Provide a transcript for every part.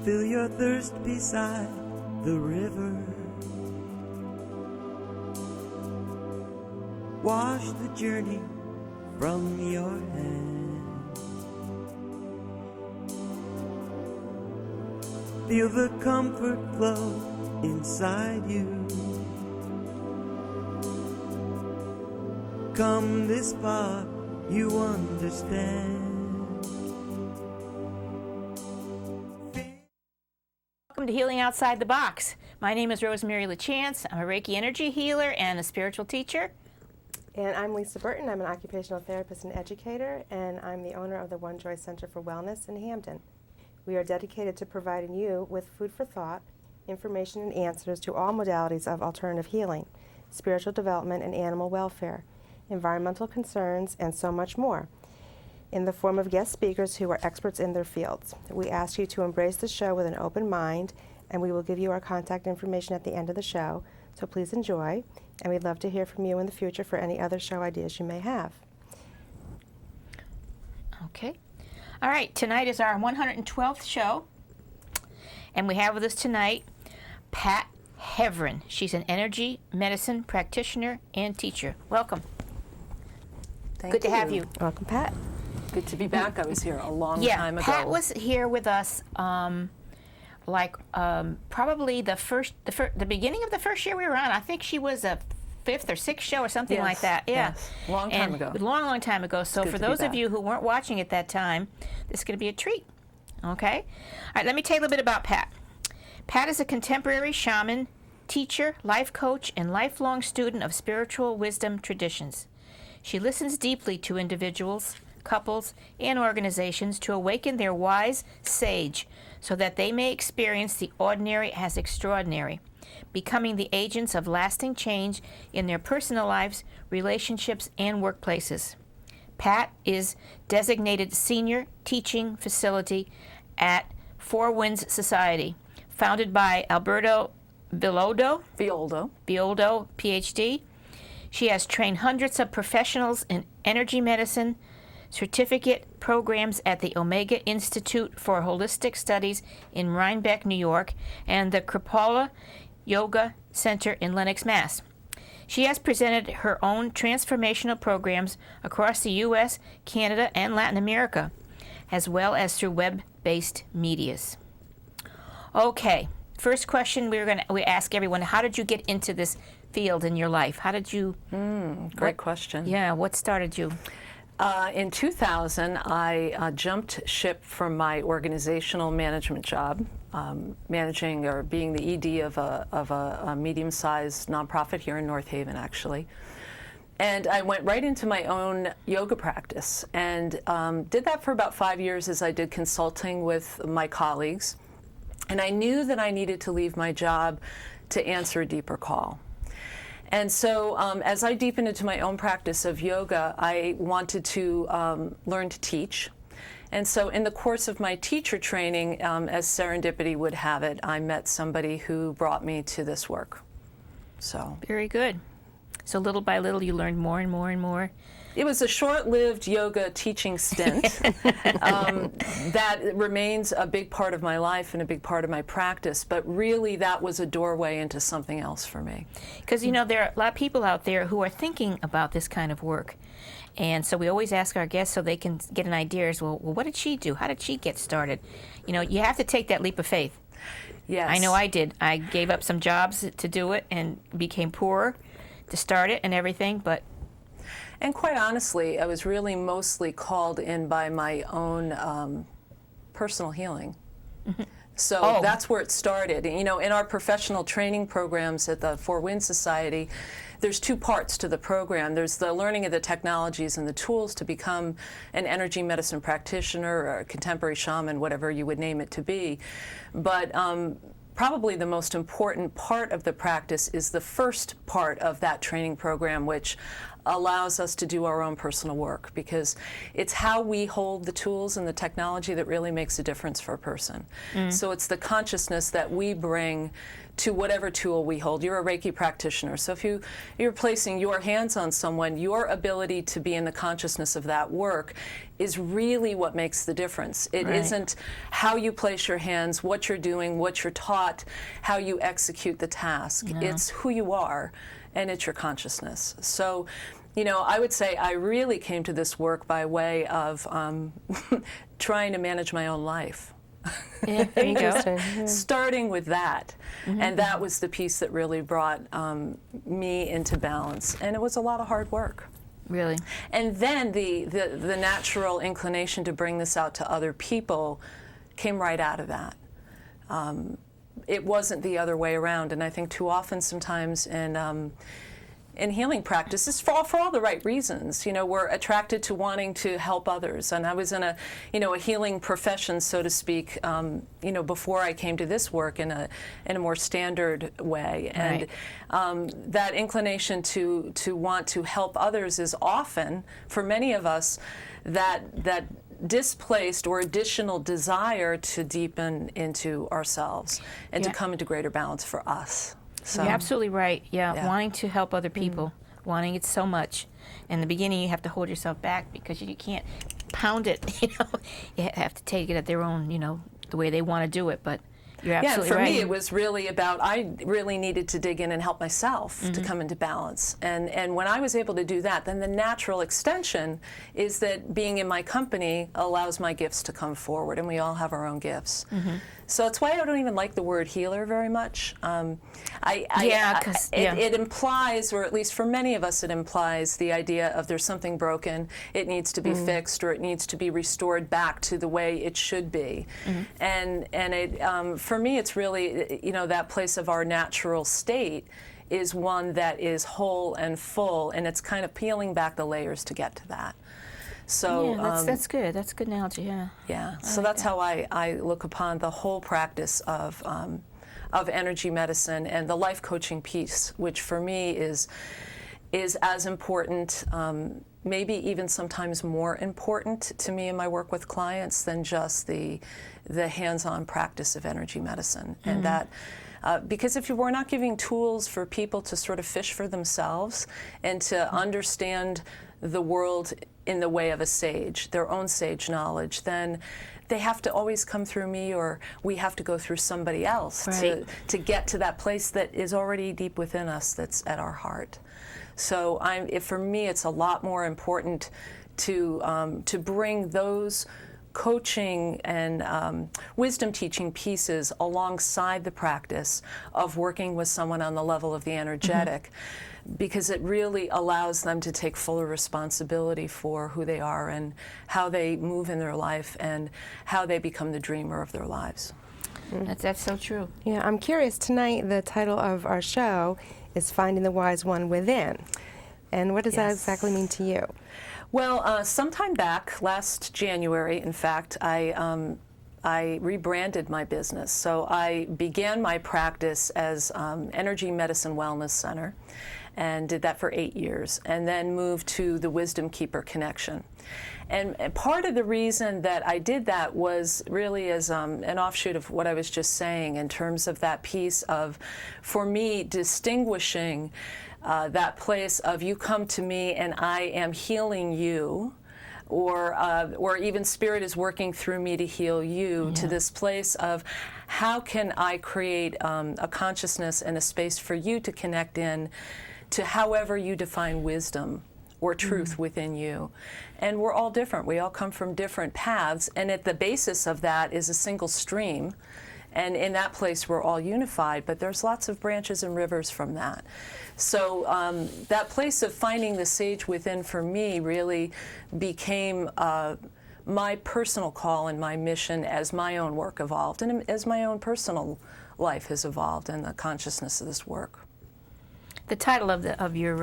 fill your thirst beside the river. Wash the journey from your hands. Feel the comfort flow inside you. Come this far, you understand. Welcome to Healing Outside the Box. My name is Rosemary Lachance. I'm a Reiki energy healer and a spiritual teacher. And I'm Lisa Burton. I'm an occupational therapist and educator, and I'm the owner of the One Joy Center for Wellness in Hamden. We are dedicated to providing you with food for thought, information and answers to all modalities of alternative healing, spiritual development and animal welfare, environmental concerns, and so much more, in the form of guest speakers who are experts in their fields. We ask you to embrace the show with an open mind, and we will give you our contact information at the end of the show, so please enjoy, and we'd love to hear from you in the future for any other show ideas you may have. Okay. All right, tonight is our 112th show, and we have with us tonight Pat Hevron. She's an energy medicine practitioner and teacher. Welcome. Thank Good to have you. Welcome, Pat. Good to be back. I was here a long time ago. Pat was here with us probably the beginning of the first year we were on. I think she was a fifth or sixth show or something like that. Yeah, yes. Long time ago. Long time ago. So for those of you who weren't watching at that time, this is going to be a treat. Okay? All right, let me tell you a little bit about Pat. Pat is a contemporary shaman, teacher, life coach, and lifelong student of spiritual wisdom traditions. She listens deeply to individuals, couples, and organizations to awaken their wise sage so that they may experience the ordinary as extraordinary, becoming the agents of lasting change in their personal lives, relationships, and workplaces. Pat is designated senior teaching facility at Four Winds Society, founded by Alberto Villoldo, PhD. She has trained hundreds of professionals in energy medicine, certificate programs at the Omega Institute for Holistic Studies in Rhinebeck, New York, and the Kripalu Yoga Center in Lenox, Mass. She has presented her own transformational programs across the U.S., Canada, and Latin America, as well as through web-based medias. Okay, first question we ask everyone: how did you get into this field in your life? How did you? Great question. Yeah, what started you? In 2000, I jumped ship from my organizational management job, managing or being the ED of a medium-sized nonprofit here in North Haven, actually. And I went right into my own yoga practice and did that for about 5 years as I did consulting with my colleagues. And I knew that I needed to leave my job to answer a deeper call. And so as I deepened into my own practice of yoga, I wanted to learn to teach. And so in the course of my teacher training, as serendipity would have it, I met somebody who brought me to this work. So very good. So little by little, you learned more and more and more. It was a short-lived yoga teaching stint that remains a big part of my life and a big part of my practice, but really that was a doorway into something else for me. Because, you know, there are a lot of people out there who are thinking about this kind of work. And so we always ask our guests so they can get an idea as well, what did she do? How did she get started? You know, you have to take that leap of faith. Yes. I know I did. I gave up some jobs to do it and became poorer to start it and everything, but... And quite honestly, I was really mostly called in by my own personal healing. Mm-hmm. So that's where it started. You know, in our professional training programs at the Four Winds Society, there's two parts to the program. There's the learning of the technologies and the tools to become an energy medicine practitioner or a contemporary shaman, whatever you would name it to be. But probably the most important part of the practice is the first part of that training program, which allows us to do our own personal work, because it's how we hold the tools and the technology that really makes a difference for a person. So it's the consciousness that we bring to whatever tool we hold. You're a Reiki practitioner, so if you're placing your hands on someone, your ability to be in the consciousness of that work is really what makes the difference. It isn't how you place your hands, what you're doing, what you're taught, how you execute the task. It's who you are, and it's your consciousness. So, you know, I would say I really came to this work by way of trying to manage my own life. Yeah, there you go. Yeah. Starting with that. And that was the piece that really brought me into balance. And it was a lot of hard work. Really? And then the natural inclination to bring this out to other people came right out of that. It wasn't the other way around. And I think too often sometimes in healing practices, for all the right reasons, you know, we're attracted to wanting to help others. And I was in a healing profession, so to speak, you know, before I came to this work in a more standard way. And that inclination to want to help others is often, for many of us, that displaced or additional desire to deepen into ourselves and to come into greater balance for us. So. You're absolutely right. Yeah, wanting to help other people, wanting it so much. In the beginning, you have to hold yourself back because you can't pound it. You know, you have to take it at their own, you know, the way they want to do it. But you're absolutely right. Yeah, for me, it was really about, I really needed to dig in and help myself to come into balance. And when I was able to do that, then the natural extension is that being in my company allows my gifts to come forward, and we all have our own gifts. So that's why I don't even like the word healer very much. It implies, or at least for many of us, it implies the idea of there's something broken, it needs to be fixed, or it needs to be restored back to the way it should be. And it, for me, it's really, you know, that place of our natural state is one that is whole and full, and it's kind of peeling back the layers to get to that. So that's good. That's a good analogy. Yeah. Yeah. So that's how I look upon the whole practice of energy medicine and the life coaching piece, which for me is as important, maybe even sometimes more important to me in my work with clients than just the hands-on practice of energy medicine. And that. Because if we're not giving tools for people to sort of fish for themselves and to understand the world in the way of a sage, their own sage knowledge, then they have to always come through me, or we have to go through somebody else to get to that place that is already deep within us, that's at our heart. So for me, it's a lot more important to bring those coaching and wisdom teaching pieces alongside the practice of working with someone on the level of the energetic, because it really allows them to take fuller responsibility for who they are and how they move in their life and how they become the dreamer of their lives. That's so true. Yeah, I'm curious, tonight the title of our show is Finding the Wise One Within. And what does that exactly mean to you? Well, sometime back, last January, in fact, I rebranded my business. So I began my practice as Energy Medicine Wellness Center, and did that for 8 years, and then moved to the Wisdom Keeper Connection. And part of the reason that I did that was really as an offshoot of what I was just saying, in terms of that piece of, for me, distinguishing that place of you come to me and I am healing you, or even Spirit is working through me to heal you, to this place of how can I create a consciousness and a space for you to connect in to however you define wisdom or truth within you. And we're all different. We all come from different paths, and at the basis of that is a single stream. And in that place, we're all unified, but there's lots of branches and rivers from that. So that place of finding the sage within, for me, really became my personal call and my mission as my own work evolved, and as my own personal life has evolved, and the consciousness of this work. The title of your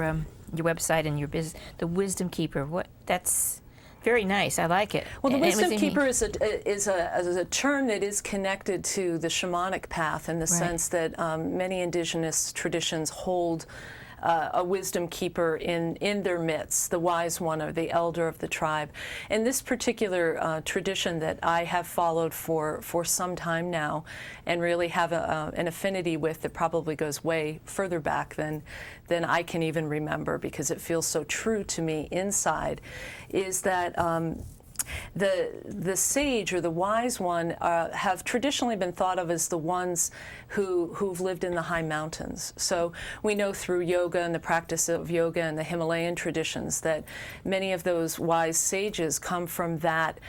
website and your business, The Wisdom Keeper, that's very nice. I like it. Well, the Wisdom Keeper is a term that is connected to the shamanic path, in the sense that many indigenous traditions hold a wisdom keeper in their midst, the wise one or the elder of the tribe. And this particular tradition that I have followed for some time now and really have an affinity with, that probably goes way further back than I can even remember, because it feels so true to me inside, is that the sage or the wise one have traditionally been thought of as the ones who've lived in the high mountains. So we know through yoga and the practice of yoga and the Himalayan traditions that many of those wise sages come from that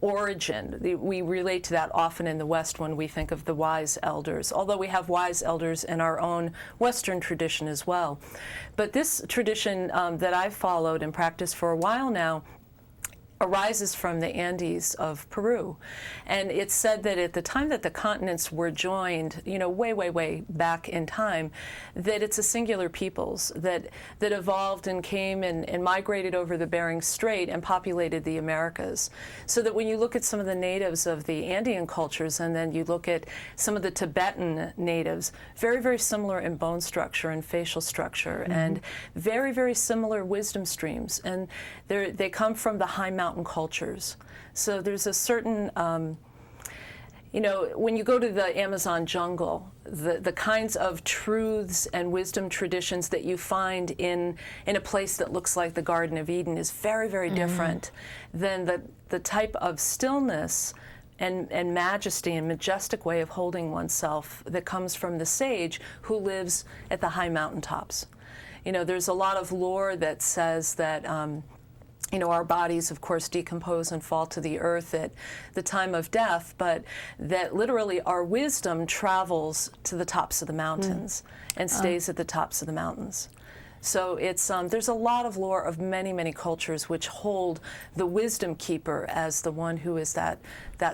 origin. We relate to that often in the West when we think of the wise elders, although we have wise elders in our own Western tradition as well. But this tradition that I've followed and practiced for a while now arises from the Andes of Peru. And it's said that at the time that the continents were joined, way back in time, that it's a singular peoples that evolved and came and migrated over the Bering Strait and populated the Americas. So that when you look at some of the natives of the Andean cultures, and then you look at some of the Tibetan natives, very, very similar in bone structure and facial structure, and very, very similar wisdom streams. And they come from the high mountain cultures. So there's a certain, when you go to the Amazon jungle, the kinds of truths and wisdom traditions that you find in a place that looks like the Garden of Eden is very, very different than the type of stillness and majesty and majestic way of holding oneself that comes from the sage who lives at the high mountaintops. There's a lot of lore that says that our bodies, of course, decompose and fall to the earth at the time of death, but that literally our wisdom travels to the tops of the mountains and stays at the tops of the mountains. So it's there's a lot of lore of many, many cultures which hold the wisdom keeper as the one who is that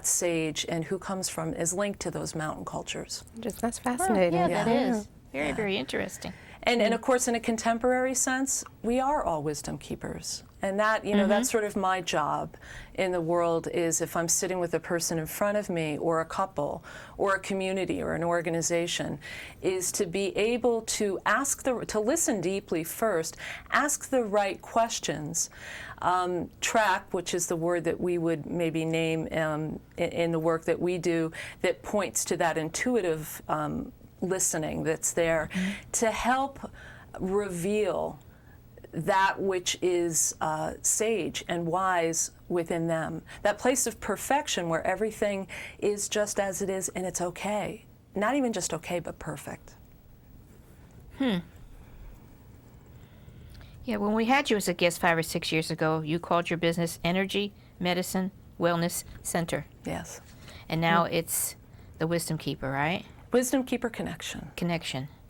sage and who is linked to those mountain cultures. That's fascinating. Yeah, that is. Very, very interesting. And of course, in a contemporary sense, we are all wisdom keepers. And that, that's sort of my job in the world, is if I'm sitting with a person in front of me, or a couple, or a community, or an organization, is to be able to to listen deeply first, ask the right questions, track, which is the word that we would maybe name in the work that we do, that points to that intuitive listening that's there, to help reveal that which is sage and wise within them. That place of perfection where everything is just as it is and it's okay. Not even just okay, but perfect. Yeah, when we had you as a guest 5 or 6 years ago, you called your business Energy, Medicine, Wellness Center. Yes. And now it's the Wisdom Keeper, right? Wisdom Keeper Connection.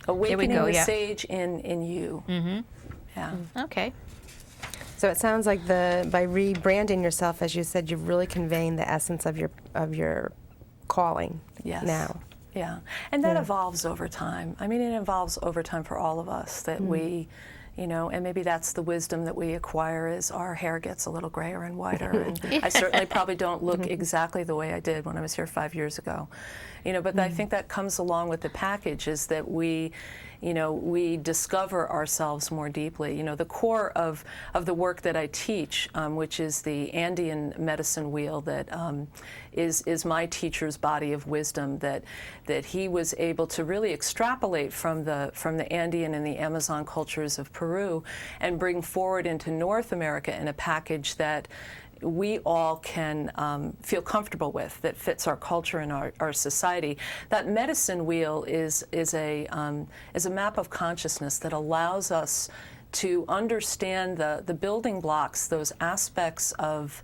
Awakening the sage in you. Yeah. Okay. So it sounds like by rebranding yourself, as you said, you're really conveying the essence of your calling. Yes. Now. Yeah. And that evolves over time. I mean, it evolves over time for all of us, that we, and maybe that's the wisdom that we acquire as our hair gets a little grayer and whiter. And I certainly probably don't look exactly the way I did when I was here 5 years ago. But I think that comes along with the package, is that we discover ourselves more deeply. The core of the work that I teach, which is the Andean medicine wheel, that is my teacher's body of wisdom, that he was able to really extrapolate from the Andean and the Amazon cultures of Peru and bring forward into North America in a package that we all can feel comfortable with, that fits our culture and our society. That medicine wheel is a map of consciousness that allows us to understand the building blocks, those aspects of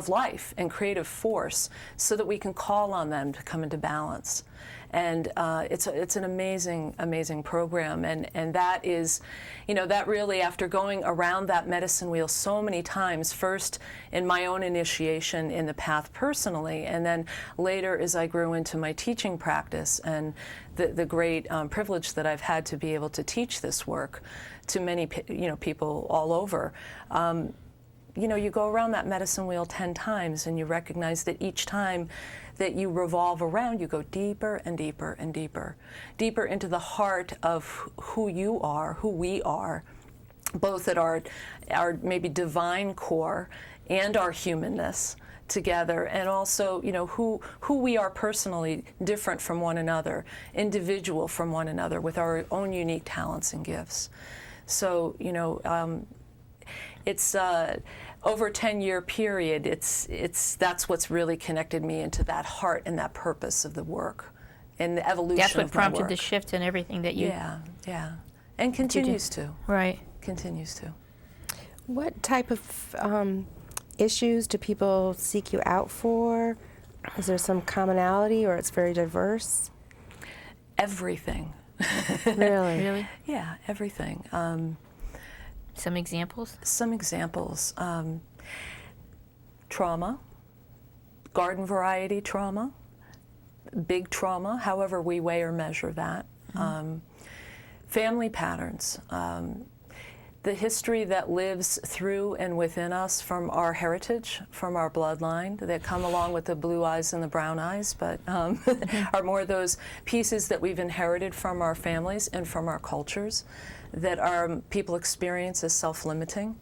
life and creative force, so that we can call on them to come into balance. And it's an amazing program, and that is, that really, after going around that medicine wheel so many times, first in my own initiation in the path personally, and then later as I grew into my teaching practice, and the great privilege that I've had to be able to teach this work to many people all over. you go around that medicine wheel 10 times, and you recognize that each time that you revolve around, you go deeper and deeper and deeper, deeper into the heart of who you are, who we are, both at our maybe divine core and our humanness together, and also, who we are personally, different from one another, individual from one another, with our own unique talents and gifts. So, it's over a 10-year period. That's what's really connected me into that heart and that purpose of the work and the evolution. That's what of my prompted work. the shift in everything that you. Yeah, and continues to. Right. Continues to. What type of issues do people seek you out for? Is there some commonality, or it's very diverse? Everything. Really? Really? Yeah, everything. Some examples? Some examples. Trauma, garden variety trauma, big trauma, however we weigh or measure that. Family patterns. The history that lives through and within us from our heritage, from our bloodline, that come along with the blue eyes and the brown eyes, but are more those pieces that we've inherited from our families and from our cultures that our people experience as self-limiting.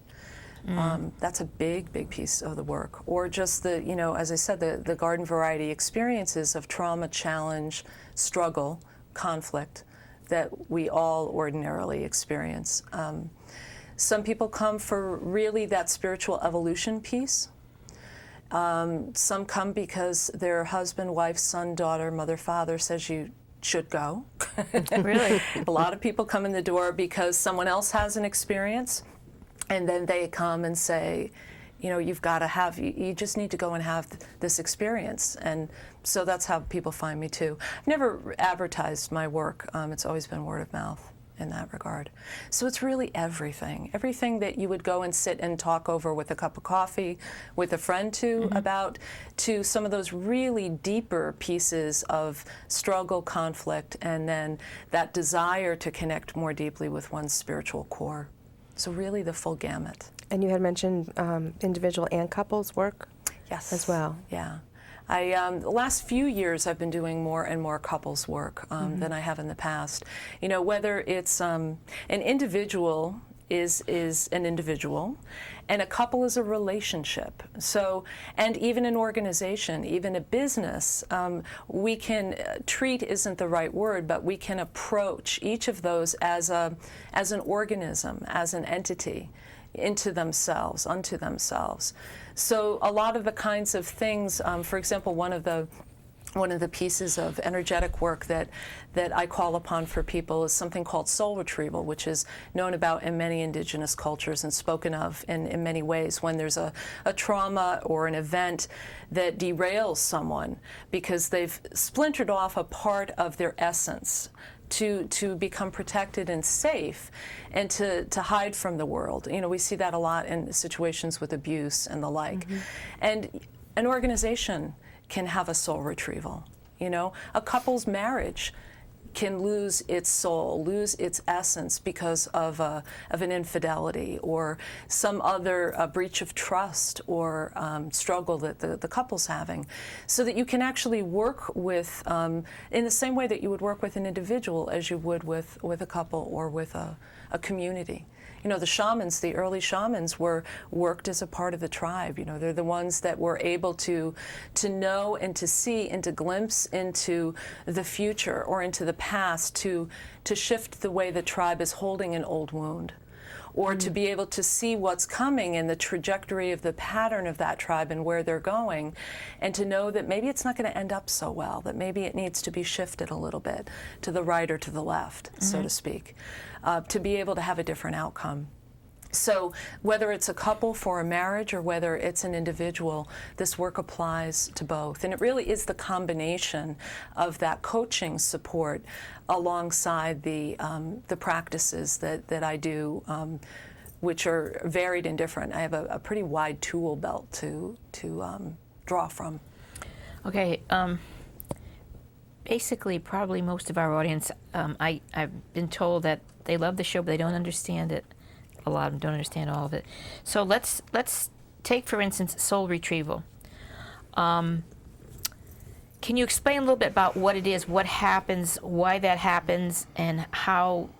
That's a big, big piece of the work. Or just the, as I said, the garden variety experiences of trauma, challenge, struggle, conflict that we all ordinarily experience. Some people come for really that spiritual evolution piece. Some come because their husband, wife, son, daughter, mother, father says you should go. Really? A lot of people come in the door because someone else has an experience, and then they come and say, you've got to have, you just need to go and have this experience. And so that's how people find me too. I've never advertised my work. It's always been word of mouth in that regard. So it's really everything that you would go and sit and talk over with a cup of coffee with a friend about, to some of those really deeper pieces of struggle, conflict, and then that desire to connect more deeply with one's spiritual core. So really the full gamut. And you had mentioned individual and couples work? Yes. As well? Yeah. The last few years I've been doing more and more couples work than I have in the past. Whether it's an individual is an individual, and a couple is a relationship. So, and even an organization, even a business, we can treat isn't the right word, but we can approach each of those as an organism, as an entity, unto themselves. So a lot of the kinds of things, for example, one of the pieces of energetic work that I call upon for people is something called soul retrieval, which is known about in many indigenous cultures and spoken of in many ways when there's a trauma or an event that derails someone because they've splintered off a part of their essence to become protected and safe and to hide from the world. We see that a lot in situations with abuse and the like. And an organization can have a soul retrieval. A couple's marriage can lose its soul, lose its essence because of an infidelity or some other breach of trust or struggle that the couple's having, so that you can actually work with, in the same way that you would work with an individual as you would with a couple or with a community. The shamans, the early shamans, worked as a part of the tribe. They're the ones that were able to know and to see and to glimpse into the future or into the past, to shift the way the tribe is holding an old wound, or to be able to see what's coming and the trajectory of the pattern of that tribe and where they're going, and to know that maybe it's not going to end up so well, that maybe it needs to be shifted a little bit to the right or to the left, so to speak, to be able to have a different outcome. So whether it's a couple for a marriage or whether it's an individual, this work applies to both. And it really is the combination of that coaching support alongside the practices that I do, which are varied and different. I have a pretty wide tool belt to draw from. Okay. Basically, probably most of our audience, I've been told that they love the show, but they don't understand it. A lot of them don't understand all of it. So let's take for instance soul retrieval. Can you explain a little bit about what it is, what happens, why that happens, and how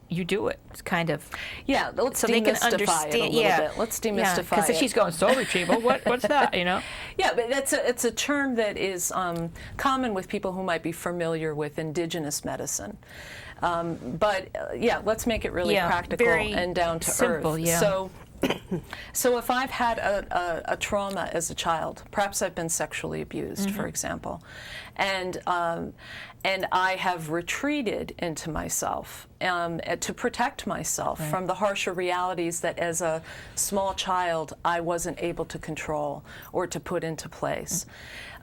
you do it? It's kind of let's so they can demystify understand. it a little bit. Let's demystify because it. she's going soul retrieval. What's that? You know? Yeah, but it's a term that is common with people who might be familiar with indigenous medicine. Let's make it really practical and down to simple, earth. Yeah. So if I've had a trauma as a child, perhaps I've been sexually abused, for example, and I have retreated into myself to protect myself from the harsher realities that as a small child I wasn't able to control or to put into place.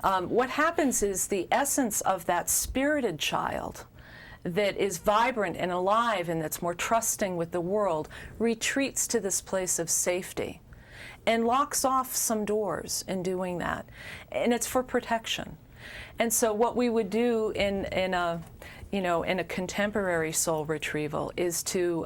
What happens is the essence of that spirited child that is vibrant and alive and that's more trusting with the world retreats to this place of safety and locks off some doors in doing that. And it's for protection. And so what we would do in a contemporary soul retrieval is to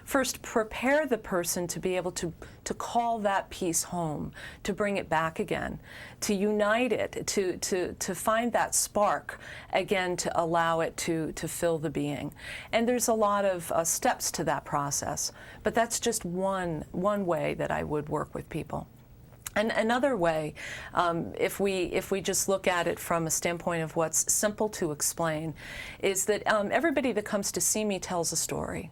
first prepare the person to be able to call that piece home, to bring it back again, to unite it, to find that spark again, to allow it to fill the being. And there's a lot of steps to that process, but that's just one way that I would work with people. And another way, if we just look at it from a standpoint of what's simple to explain, is that everybody that comes to see me tells a story.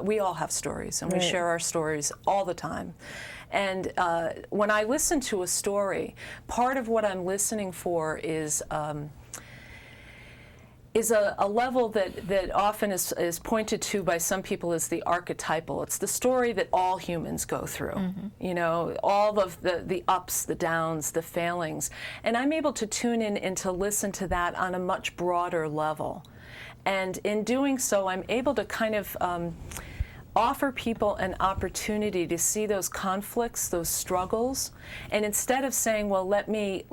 We all have stories, and we share our stories all the time. And when I listen to a story, part of what I'm listening for is a level that often is pointed to by some people as the archetypal. It's the story that all humans go through, you know, all of the ups, the downs, the failings. And I'm able to tune in and to listen to that on a much broader level. And in doing so, I'm able to kind of offer people an opportunity to see those conflicts, those struggles, and instead of saying, well, let me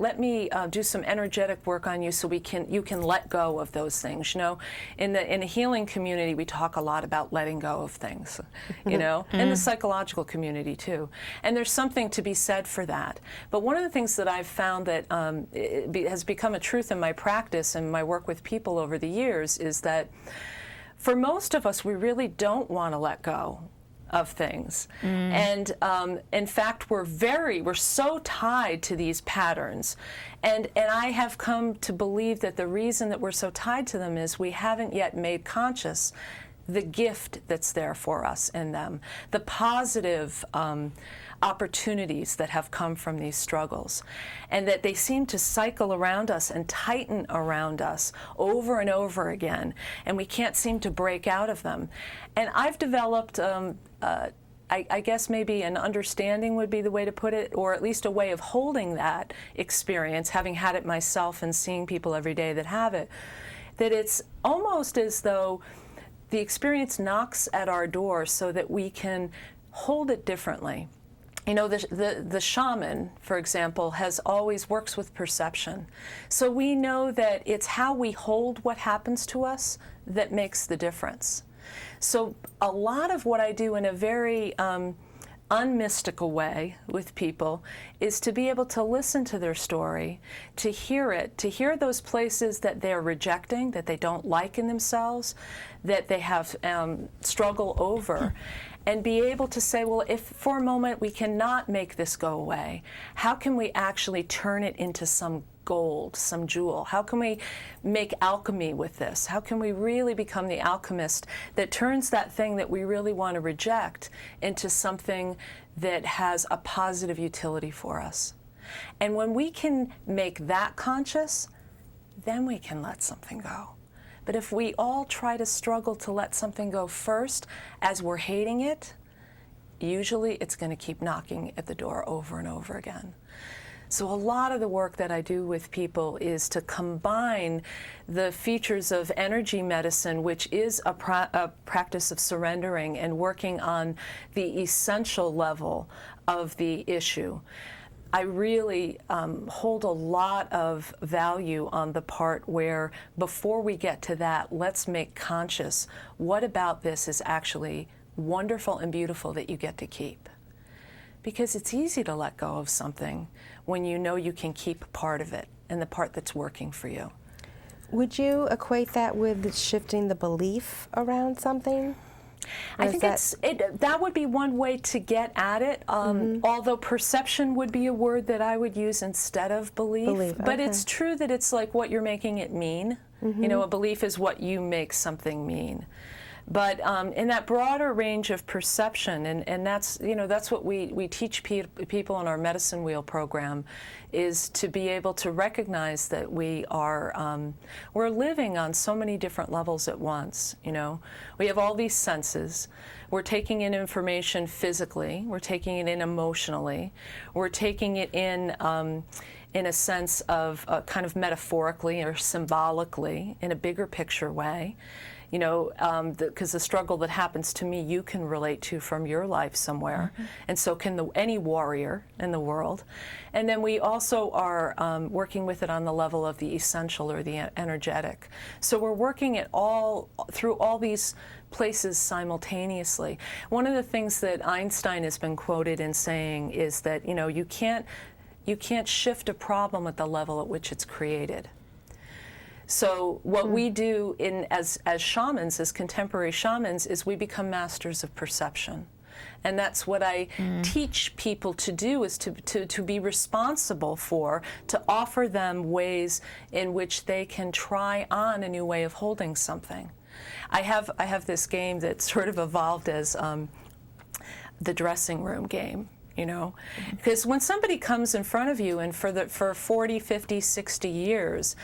do some energetic work on you so you can let go of those things. You know, in a healing community, we talk a lot about letting go of things, you know, in the psychological community too. And there's something to be said for that. But one of the things that I've found that has become a truth in my practice and my work with people over the years is that for most of us, we really don't want to let go of things. And in fact, we're so tied to these patterns. And I have come to believe that the reason that we're so tied to them is we haven't yet made conscious the gift that's there for us in them, the positive opportunities that have come from these struggles, and that they seem to cycle around us and tighten around us over and over again, and we can't seem to break out of them. And I've developed, I guess maybe an understanding would be the way to put it, or at least a way of holding that experience, having had it myself and seeing people every day that have it, that it's almost as though the experience knocks at our door so that we can hold it differently. You know, the shaman, for example, always works with perception. So we know that it's how we hold what happens to us that makes the difference. So a lot of what I do in a very unmystical way with people is to be able to listen to their story, to hear those places that they're rejecting, that they don't like in themselves, that they have struggle over. And be able to say, well, if for a moment we cannot make this go away, how can we actually turn it into some gold, some jewel? How can we make alchemy with this? How can we really become the alchemist that turns that thing that we really want to reject into something that has a positive utility for us? And when we can make that conscious, then we can let something go. But if we all try to struggle to let something go first as we're hating it, usually it's going to keep knocking at the door over and over again. So a lot of the work that I do with people is to combine the features of energy medicine, which is a practice of surrendering and working on the essential level of the issue. I really hold a lot of value on the part where, before we get to that, let's make conscious what about this is actually wonderful and beautiful that you get to keep. because it's easy to let go of something when you know you can keep part of it and the part that's working for you. Would you equate that with shifting the belief around something? I think that would be one way to get at it, although perception would be a word that I would use instead of belief. But it's true that it's like what you're making it mean. You know, a belief is what you make something mean. But in that broader range of perception, and that's, you know, that's what we teach people in our Medicine Wheel program, is to be able to recognize that we are, we're living on so many different levels at once, you know. We have all these senses. We're taking in information physically. We're taking it in emotionally. We're taking it in a sense of kind of metaphorically or symbolically in a bigger picture way. You know, because the struggle that happens to me, you can relate to from your life somewhere, and so can any warrior in the world. And then we also are working with it on the level of the essential or the energetic. So we're working it all through all these places simultaneously. One of the things that Einstein has been quoted in saying is that, you know, you can't shift a problem at the level at which it's created. So what we do as shamans, as contemporary shamans, is we become masters of perception. And that's what I teach people to do, is to be responsible for, to offer them ways in which they can try on a new way of holding something. I have this game that sort of evolved as the dressing room game. You know, because when somebody comes in front of you and for 40, 50, 60 years,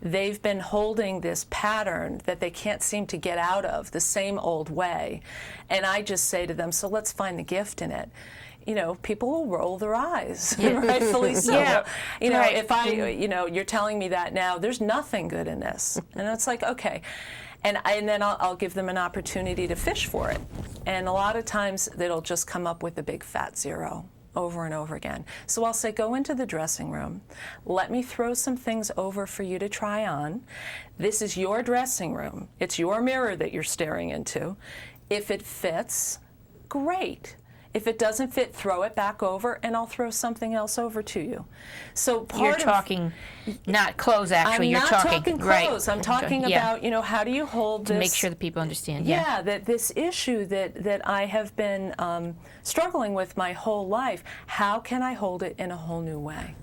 they've been holding this pattern that they can't seem to get out of, the same old way. And I just say to them, so let's find the gift in it. You know, people will roll their eyes, rightfully so. Yeah. You know, if you're telling me that now, there's nothing good in this. And it's like, okay. And then I'll give them an opportunity to fish for it. And a lot of times it'll just come up with a big fat zero over and over again. So I'll say, go into the dressing room. Let me throw some things over for you to try on. This is your dressing room. It's your mirror that you're staring into. If it fits, great. If it doesn't fit, throw it back over, and I'll throw something else over to you. So you're talking, not clothes. Actually, you're talking. I'm not talking clothes. Right. I'm talking about, you know, how do you hold this? To make sure that people understand. Yeah, that this issue that I have been struggling with my whole life. How can I hold it in a whole new way?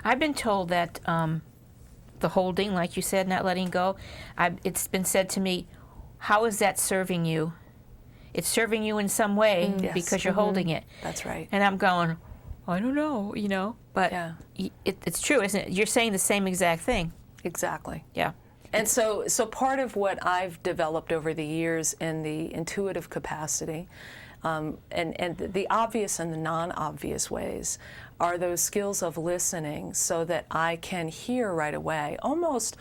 I've been told that the holding, like you said, not letting go. It's been said to me, how is that serving you? It's serving you in some way because you're holding it. That's right. And I'm going, I don't know, you know. But it's true, isn't it? You're saying the same exact thing. Exactly. Yeah. And so part of what I've developed over the years in the intuitive capacity, and the obvious and the non-obvious ways, are those skills of listening so that I can hear right away. Almost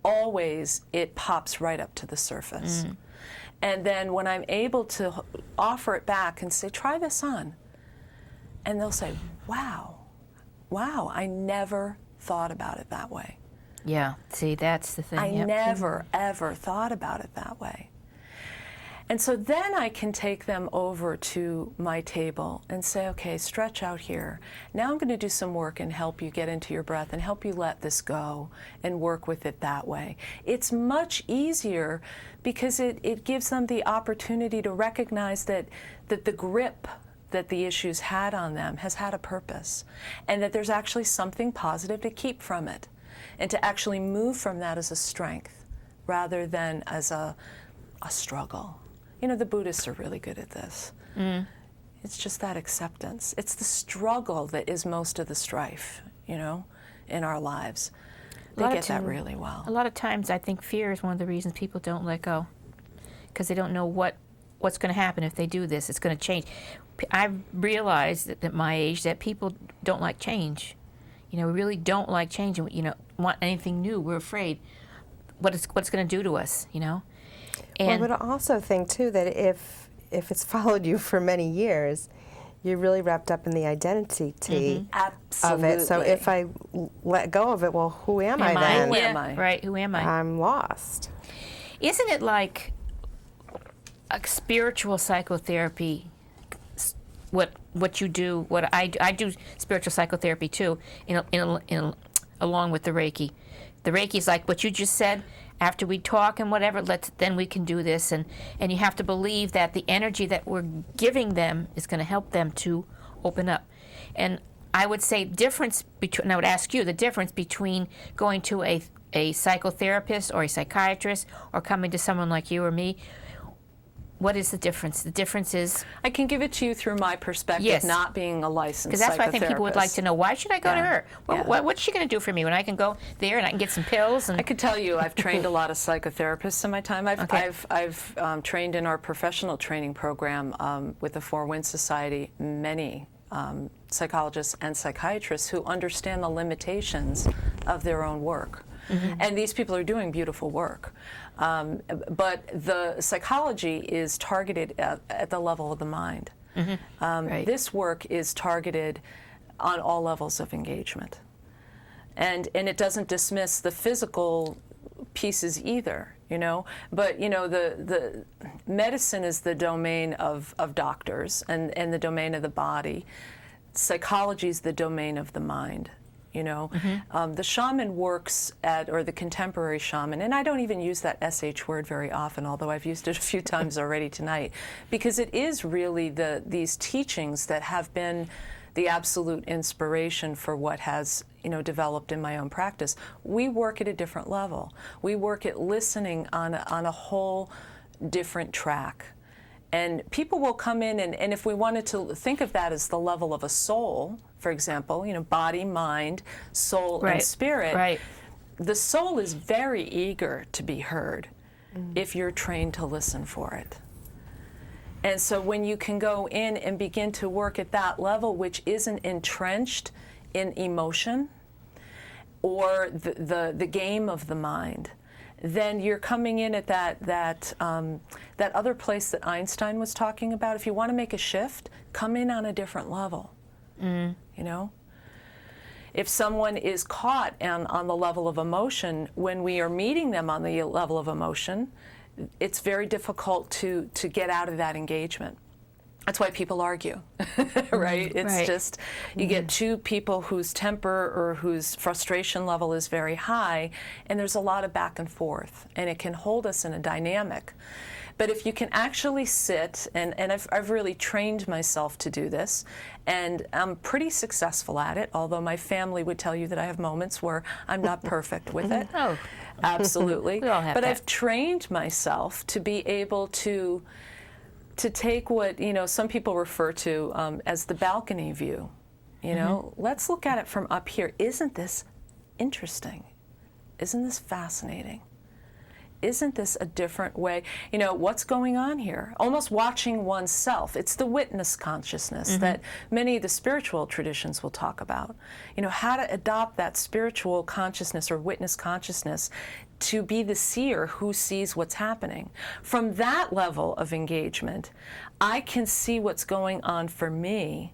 always it pops right up to the surface. And then when I'm able to offer it back and say, try this on, and they'll say, wow, I never thought about it that way. Yeah, see, that's the thing. I never, ever thought about it that way. And so then I can take them over to my table and say, okay, stretch out here. Now I'm going to do some work and help you get into your breath and help you let this go and work with it that way. It's much easier because it gives them the opportunity to recognize that the grip that the issues had on them has had a purpose, and that there's actually something positive to keep from it, and to actually move from that as a strength rather than as a struggle. You know, the Buddhists are really good at this. It's just that acceptance. It's the struggle that is most of the strife, you know, in our lives. They get that really well. A lot of times I think fear is one of the reasons people don't let go, because they don't know what's going to happen if they do this. It's going to change. I've realized that at my age that people don't like change. You know, we really don't like change, and, you know, want anything new. We're afraid what it's going to do to us, you know. And well, but I also think, too, that if it's followed you for many years, you're really wrapped up in the identity of it. So if I let go of it, well, who am I then? Who am I? Right, who am I? I'm lost. Isn't it like a spiritual psychotherapy what you do. What I do spiritual psychotherapy too, along with the Reiki. The Reiki is like what you just said. After we talk and whatever, then we can do this, and you have to believe that the energy that we're giving them is going to help them to open up. And I would say and I would ask you the difference between going to a psychotherapist or a psychiatrist or coming to someone like you or me. What is the difference? The difference is... I can give it to you through my perspective, yes, not being a licensed psychotherapist. Because that's what I think people would like to know. Why should I go to her? What's she going to do for me when I can go there and I can get some pills? And I could tell you I've trained a lot of psychotherapists in my time. I've trained in our professional training program with the Four Winds Society many psychologists and psychiatrists who understand the limitations of their own work. Mm-hmm. And these people are doing beautiful work. But the psychology is targeted at the level of the mind. Mm-hmm. Right. This work is targeted on all levels of engagement. And it doesn't dismiss the physical pieces either, But, the medicine is the domain of doctors and the domain of the body. Psychology is the domain of the mind. Mm-hmm. The shaman works or the contemporary shaman, and I don't even use that SH word very often, although I've used it a few times already tonight, because it is really these teachings that have been the absolute inspiration for what has developed in my own practice. We work at a different level. We work at listening on a whole different track. And people will come in, and if we wanted to think of that as the level of a soul, for example, body, mind, soul, and spirit, right. The soul is very eager to be heard if you're trained to listen for it. And so when you can go in and begin to work at that level, which isn't entrenched in emotion or the game of the mind, then you're coming in at that other place that Einstein was talking about. If you want to make a shift, come in on a different level. If someone is caught on the level of emotion, when we are meeting them on the level of emotion, it's very difficult to get out of that engagement. That's why people argue, right? It's just, you get two people whose temper or whose frustration level is very high, and there's a lot of back and forth, and it can hold us in a dynamic. But if you can actually sit, and I've really trained myself to do this, and I'm pretty successful at it, although my family would tell you that I have moments where I'm not perfect with it. Oh. Absolutely. We all have but that. I've trained myself to be able to take what some people refer to as the balcony view. Let's look at it from up here. Isn't this interesting? Isn't this fascinating? Isn't this a different way? What's going on here? Almost watching oneself. It's the witness consciousness that many of the spiritual traditions will talk about. How to adopt that spiritual consciousness or witness consciousness to be the seer who sees what's happening. From that level of engagement, I can see what's going on for me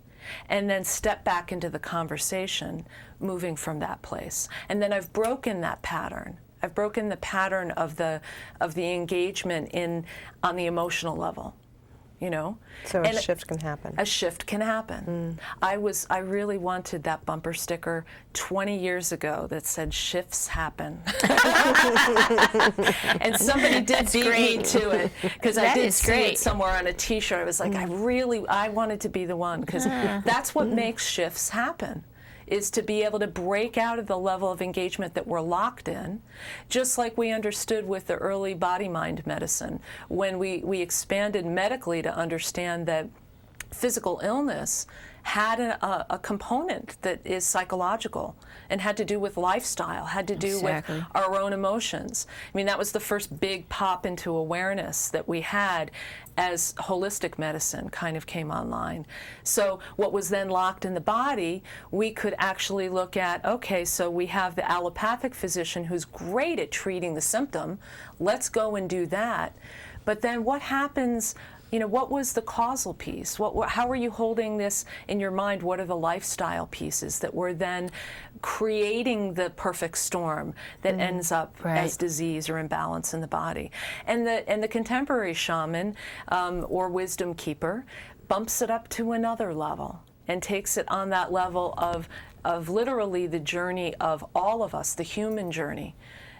and then step back into the conversation, moving from that place. And then I've broken that pattern. I've broken the pattern of the engagement on the emotional level. So a shift can happen. A shift can happen. I really wanted that bumper sticker 20 years ago that said "Shifts happen," and somebody did beat me to it because I did see it somewhere on a T-shirt. I was like, I wanted to be the one because that's what makes shifts happen. Is to be able to break out of the level of engagement that we're locked in, just like we understood with the early body-mind medicine, when we expanded medically to understand that physical illness had a component that is psychological and had to do with lifestyle, had to do with our own emotions. I mean, that was the first big pop into awareness that we had as holistic medicine kind of came online. So what was then locked in the body, we could actually look at, okay, so we have the allopathic physician who's great at treating the symptom. Let's go and do that. But then what happens? What was the causal piece? How are you holding this in your mind? What are the lifestyle pieces that were then creating the perfect storm that ends up as disease or imbalance in the body? And the contemporary shaman or wisdom keeper, bumps it up to another level and takes it on that level of literally the journey of all of us, the human journey,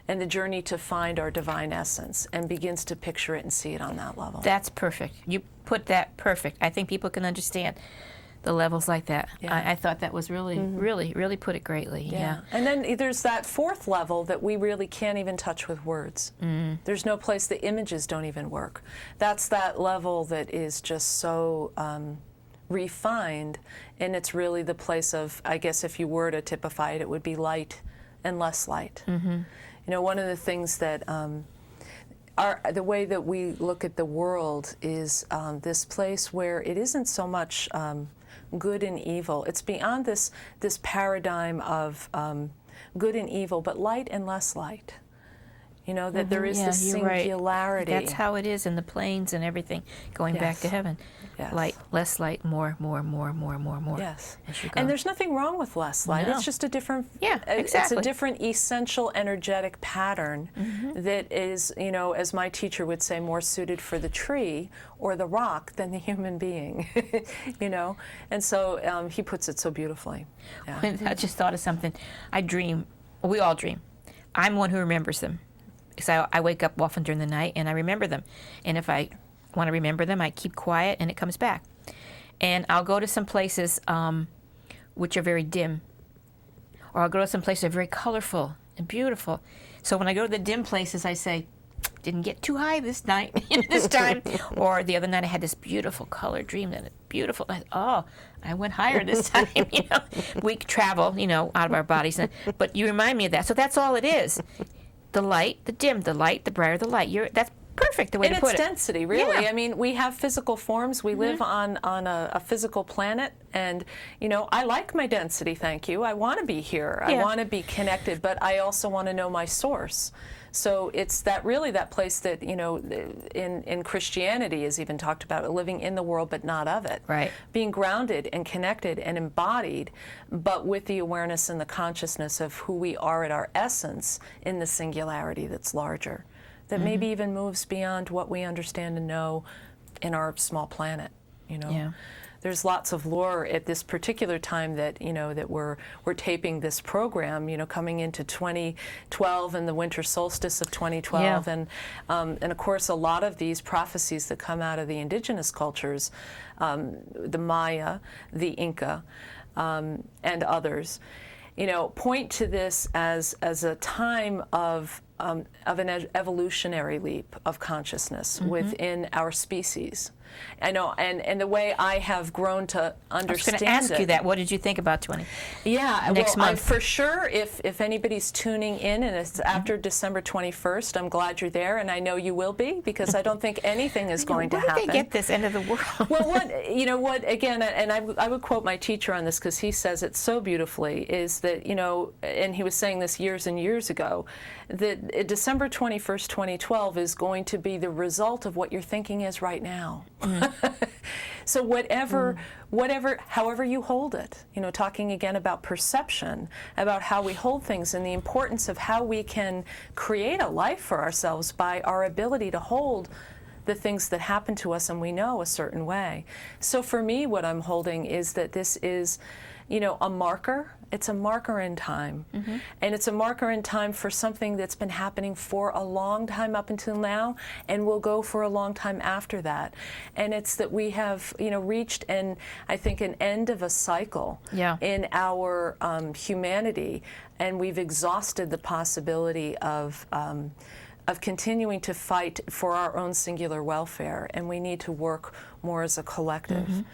and the journey to find our divine essence, and begins to picture it and see it on that level. That's perfect. You put that perfect. I think people can understand the levels like that. Yeah. I thought that was really, really put it greatly. Yeah. And then there's that fourth level that we really can't even touch with words. There's no place, the images don't even work. That's that level that is just so refined, and it's really the place of, I guess if you were to typify it, it would be light and less light. You know, one of the things that the way that we look at the world is this place where it isn't so much good and evil. It's beyond this paradigm of good and evil, but light and less light. You know, that there is this singularity. Right. That's how it is in the planes and everything, going back to heaven. Yes. Light, less light, more. Yes. As you go. And there's nothing wrong with less light. No. It's just a different, exactly. It's a different essential energetic pattern that is, you know, as my teacher would say, more suited for the tree or the rock than the human being, you know? And so he puts it so beautifully. Yeah. I just thought of something. I dream. We all dream. I'm one who remembers them. Because I wake up often during the night and I remember them. And if I want to remember them, I keep quiet and it comes back. And I'll go to some places which are very dim. Or I'll go to some places that are very colorful and beautiful. So when I go to the dim places, I say, didn't get too high this night, this time. Or the other night I had this beautiful color dream that it's beautiful. I went higher this time, you know. We travel, you know, out of our bodies. But you remind me of that. So that's all it is. The light, the dim, the light, the brighter the light. That's perfect, the way to put it. And its density, really. Yeah. I mean, we have physical forms. We live on a physical planet. And, you know, I like my density, thank you. I want to be here. I want to be connected, but I also want to know my source. So it's that really that place that, you know, in Christianity is even talked about, living in the world but not of it. Right. Being grounded and connected and embodied, but with the awareness and the consciousness of who we are at our essence in the singularity that's larger, that maybe even moves beyond what we understand and know in our small planet, you know. Yeah. There's lots of lore at this particular time that, you know, that we're taping this program, you know, coming into 2012 and the winter solstice of 2012. Yeah. And of course, a lot of these prophecies that come out of the indigenous cultures, the Maya, the Inca, and others, you know, point to this as a time of an evolutionary leap of consciousness within our species. I know, and the way I have grown to understand I was going to ask you that. What did you think about 20? Yeah, next month. For sure, if anybody's tuning in and it's after December 21st, I'm glad you're there, and I know you will be, because I don't think anything is going to happen. Where did they get this end of the world? Well, again, and I would quote my teacher on this because he says it so beautifully, is that, you know, and he was saying this years and years ago, that December 21st, 2012 is going to be the result of what your thinking is right now. So however you hold it, you know, talking again about perception, about how we hold things and the importance of how we can create a life for ourselves by our ability to hold the things that happen to us and we know a certain way. So for me, what I'm holding is that this is, you know, a marker. It's a marker in time. And it's a marker in time for something that's been happening for a long time up until now and will go for a long time after that. And it's that we have, you know, reached I think an end of a cycle in our humanity, and we've exhausted the possibility of continuing to fight for our own singular welfare, and we need to work more as a collective.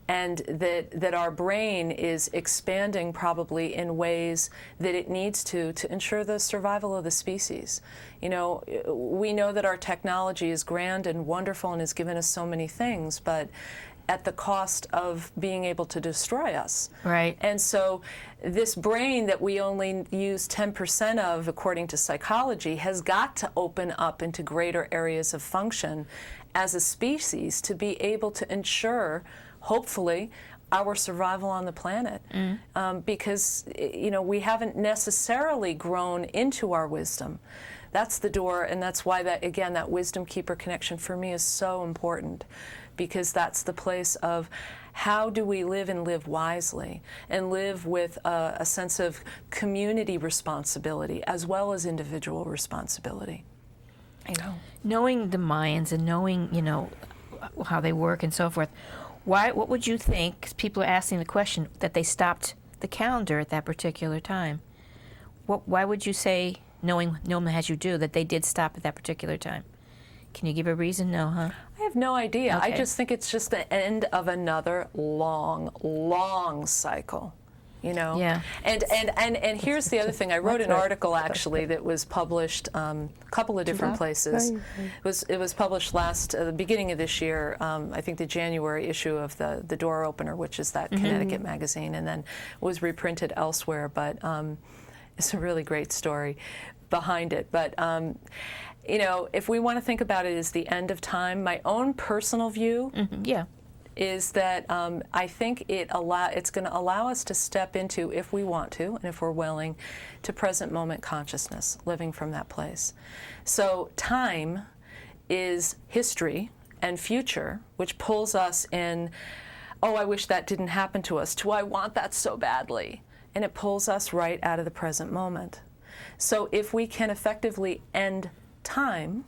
And that our brain is expanding probably in ways that it needs to ensure the survival of the species. You know, we know that our technology is grand and wonderful and has given us so many things, but at the cost of being able to destroy us. Right. And so this brain that we only use 10% of, according to psychology, has got to open up into greater areas of function as a species to be able to ensure, hopefully, our survival on the planet. Because, you know, we haven't necessarily grown into our wisdom. That's the door, and that's why that wisdom keeper connection for me is so important. because that's the place of how do we live and live wisely and live with a sense of community responsibility as well as individual responsibility. Knowing the Mayans and knowing, how they work and so forth, what would you think, 'cause people are asking the question, that they stopped the calendar at that particular time? Why would you say, knowing as you do, that they did stop at that particular time? Can you give a reason? No, huh? I have no idea. Okay. I just think it's just the end of another long, long cycle. Yeah. And here's the other thing. I wrote an article actually that was published a couple of different places. It was published the beginning of this year. I think the January issue of the Door Opener, which is that Connecticut magazine, and then was reprinted elsewhere. But it's a really great story behind it. But if we want to think about it as the end of time, my own personal view. Is that I think it's going to allow us to step into, if we want to, and if we're willing, to present moment consciousness, living from that place. So time is history and future, which pulls us in, oh, I wish that didn't happen to us, to I want that so badly. And it pulls us right out of the present moment. So if we can effectively end time,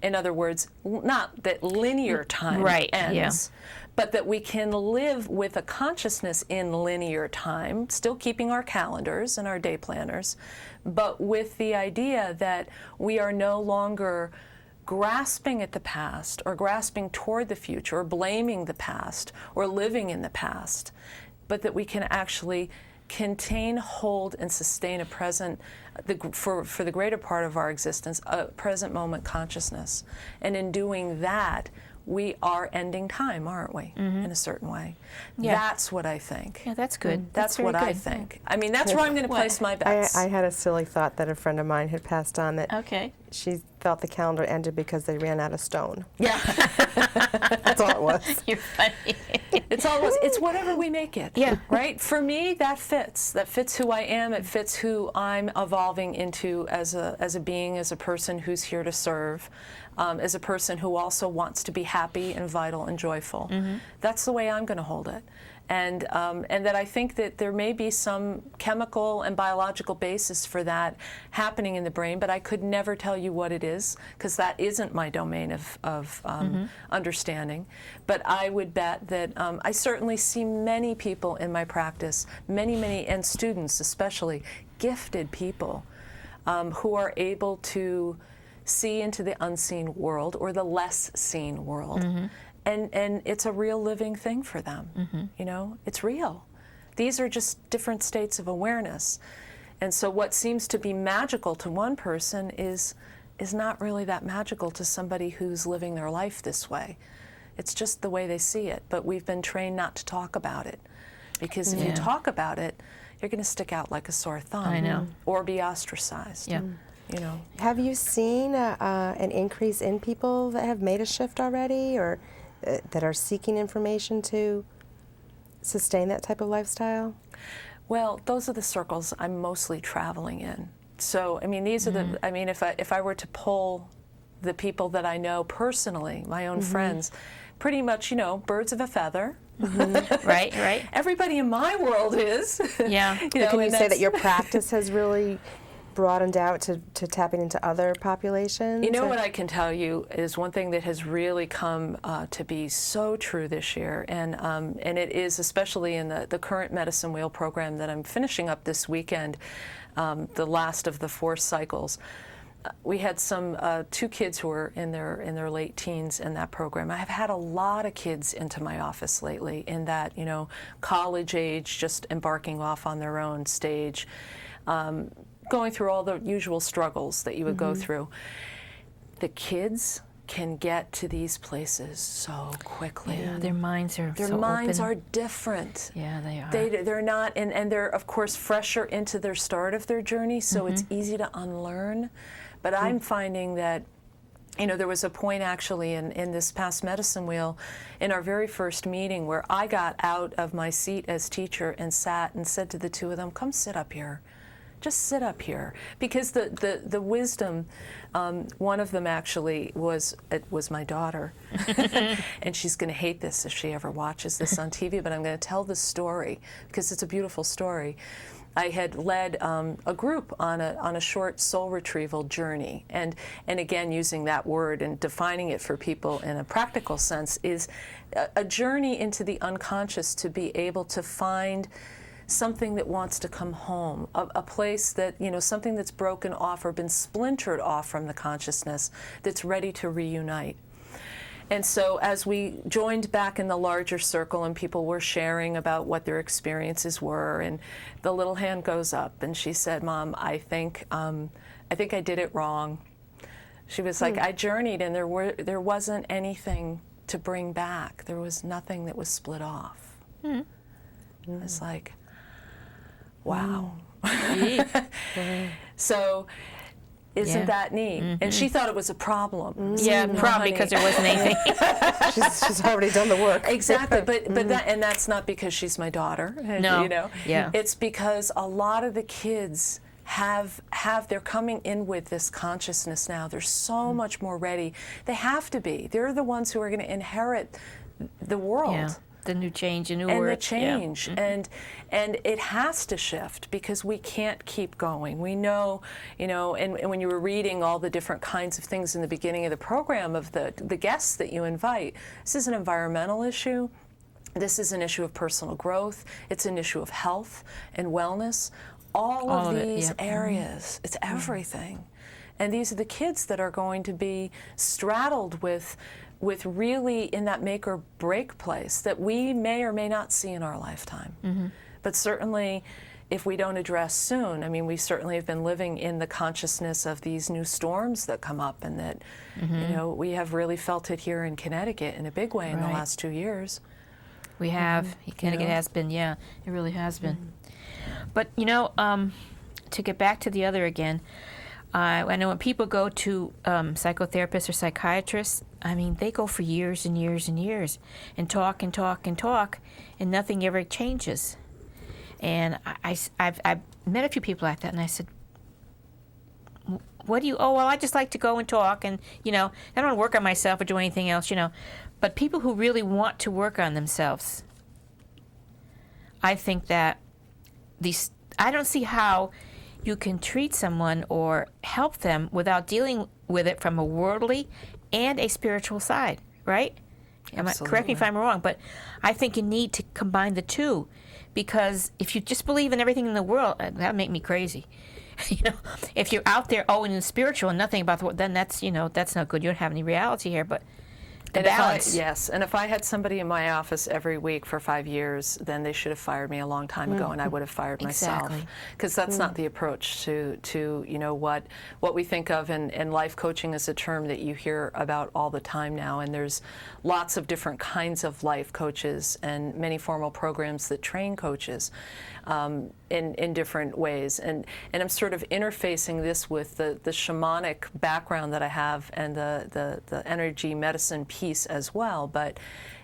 in other words, not that linear time ends, but that we can live with a consciousness in linear time, still keeping our calendars and our day planners, but with the idea that we are no longer grasping at the past or grasping toward the future or blaming the past or living in the past, but that we can actually contain, hold, and sustain a present, for the greater part of our existence, a present moment consciousness. And in doing that, we are ending time, aren't we, in a certain way? Yeah. That's what I think. Yeah, that's good. That's what I think. I mean, that's where I'm going to place my bets. I had a silly thought that a friend of mine had passed on, that she felt the calendar ended because they ran out of stone. Yeah. That's all it was. You're funny. It's all it was. It's whatever we make it. Yeah. Right? For me, that fits. That fits who I am. It fits who I'm evolving into as a being, as a person who's here to serve, as a person who also wants to be happy and vital and joyful. That's the way I'm going to hold it. And that I think that there may be some chemical and biological basis for that happening in the brain, but I could never tell you what it is, because that isn't my domain of understanding. But I would bet that I certainly see many people in my practice, many, and students especially, gifted people who are able to see into the unseen world or the less seen world. And it's a real living thing for them. It's real. These are just different states of awareness. And so what seems to be magical to one person is not really that magical to somebody who's living their life this way. It's just the way they see it. But we've been trained not to talk about it. Because if you talk about it, you're going to stick out like a sore thumb. I know. Or be ostracized. Yeah. Have you seen an increase in people that have made a shift already, or that are seeking information to sustain that type of lifestyle? Well, those are the circles I'm mostly traveling in. So, I mean, these are the, I mean, if I were to pull the people that I know personally, my own friends, pretty much, birds of a feather. Right. Everybody in my world is. Yeah. Can you say that your practice has really broadened out to tapping into other populations? What I can tell you is one thing that has really come to be so true this year, and it is especially in the current Medicine Wheel program that I'm finishing up this weekend, the last of the 4 cycles. We had some 2 kids who were in their late teens in that program. I have had a lot of kids into my office lately in that, college age, just embarking off on their own stage, going through all the usual struggles that you would go through. The kids can get to these places so quickly. Yeah, their minds are are different. Yeah, they are. They're not, and they're of course fresher into their start of their journey, so it's easy to unlearn. But I'm finding that, there was a point actually in this past Medicine Wheel, in our very first meeting, where I got out of my seat as teacher and sat and said to the 2 of them, "Come sit up here. just sit up here. Because the wisdom, one of them actually was my daughter. And she's going to hate this if she ever watches this on TV, but I'm going to tell the story because it's a beautiful story. I had led a group on a short soul retrieval journey, and again using that word and defining it for people in a practical sense is a journey into the unconscious to be able to find something that wants to come home, a place that, something that's broken off or been splintered off from the consciousness that's ready to reunite. And so as we joined back in the larger circle and people were sharing about what their experiences were, and the little hand goes up and she said, "Mom, I think I did it wrong." She was like, "I journeyed and there wasn't anything to bring back. There was nothing that was split off." It's like, wow. So isn't that neat? And she thought it was a problem. Yeah, probably because there wasn't anything. she's already done the work. Exactly, but that's not because she's my daughter. No. Yeah. It's because a lot of the kids they're coming in with this consciousness now. They're so much more ready. They have to be. They're the ones who are going to inherit the world. Yeah. The new change, the new and word. the change, and it has to shift because we can't keep going. We know, and when you were reading all the different kinds of things in the beginning of the program of the guests that you invite, this is an environmental issue. This is an issue of personal growth. It's an issue of health and wellness. All of these areas, it's everything. And these are the kids that are going to be straddled with really in that make or break place that we may or may not see in our lifetime. But certainly if we don't address soon, I mean, we certainly have been living in the consciousness of these new storms that come up, and that, we have really felt it here in Connecticut in a big way in the last 2 years. We have. Connecticut has been, it really has been. But, to get back to the other again, I know when people go to psychotherapists or psychiatrists, I mean, they go for years and years and years and talk and talk and talk, and nothing ever changes. And I've met a few people like that, and I said, "What do you? Oh, well, I just like to go and talk, and I don't want to work on myself or do anything else, But people who really want to work on themselves, I think that I don't see how you can treat someone or help them without dealing with it from a worldly and a spiritual side, right? Correct me if I'm wrong, but I think you need to combine the two, because if you just believe in everything in the world, that would make me crazy. If you're out there in the spiritual and nothing about the world, then that's that's not good. You don't have any reality here, but the balance. And if I had somebody in my office every week for 5 years, then they should have fired me a long time ago, and I would have fired myself. Because that's not the approach to what we think of, and life coaching is a term that you hear about all the time now, and there's lots of different kinds of life coaches and many formal programs that train coaches in different ways. And I'm sort of interfacing this with the shamanic background that I have and the energy medicine piece as well, but